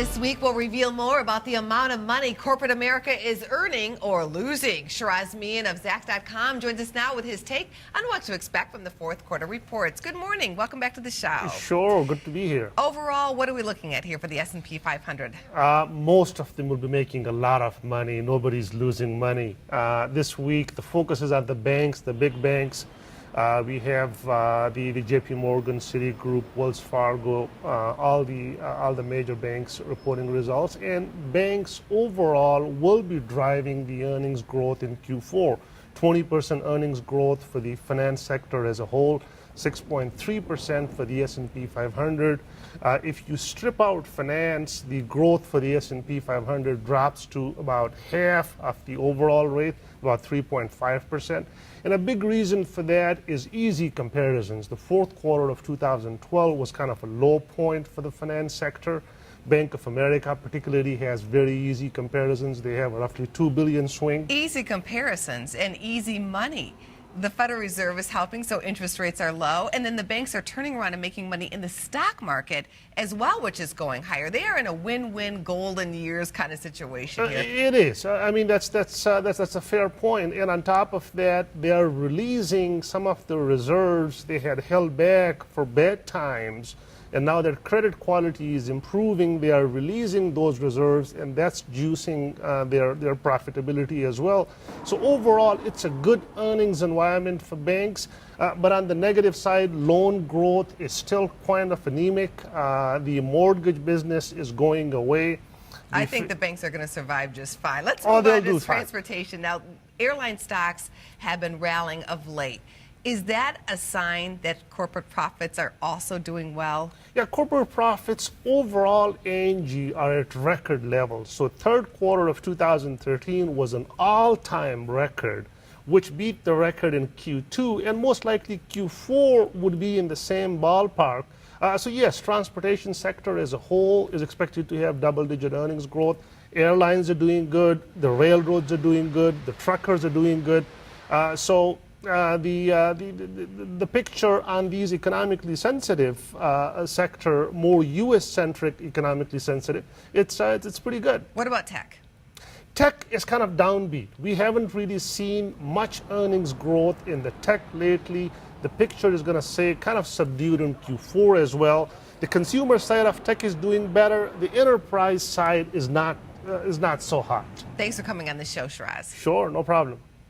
This week, we'll reveal more about the amount of money corporate America is earning or losing. Sheraz Mian of Zacks.com joins us now with his take on what to expect from the fourth quarter reports. Good morning. Welcome back to the show. Sure. Good to be here. Overall, what are we looking at here for the S&P 500? Most of them will be making a lot of money. Nobody's losing money. This week, the focus is on the banks, the big banks. We have the JP Morgan, Citigroup, Wells Fargo, all the major banks reporting results, and banks overall will be driving the earnings growth in Q4. 20% earnings growth for the finance sector as a whole, 6.3% for the S&P 500. If you strip out finance, the growth for the S&P 500 drops to about half of the overall rate, about 3.5%. And a big reason for that is easy comparisons. The fourth quarter of 2012 was kind of a low point for the finance sector. Bank of America particularly has very easy comparisons. They have a roughly $2 billion swing. Easy comparisons and easy money. The Federal Reserve is helping, so interest rates are low, and then the banks are turning around and making money in the stock market as well, which is going higher. They are in a win-win, golden years kind of situation here. It is. I mean, that's a fair point. And on top of that, they are releasing some of the reserves they had held back for bad times. And now their credit quality is improving. They are releasing those reserves, and that's juicing their profitability as well. So overall, it's a good earnings environment for banks. But on the negative side, loan growth is still kind of anemic. The mortgage business is going away. I think the banks are going to survive just fine. Let's move on to transportation. Now, airline stocks have been rallying of late. Is that a sign that corporate profits are also doing well? Yeah, corporate profits overall, Angie, are at record levels. So third quarter of 2013 was an all-time record, which beat the record in Q2, and most likely Q4 would be in the same ballpark. So yes, transportation sector as a whole is expected to have double-digit earnings growth. Airlines are doing good, the railroads are doing good, the truckers are doing good. The picture on these economically sensitive sector, more U.S.-centric economically sensitive, it's pretty good. What about tech? Tech is kind of downbeat. We haven't really seen much earnings growth in the tech lately. The picture is going to say kind of subdued in Q4 as well. The consumer side of tech is doing better. The enterprise side is not so hot. Thanks for coming on the show, Sheraz. Sure, no problem.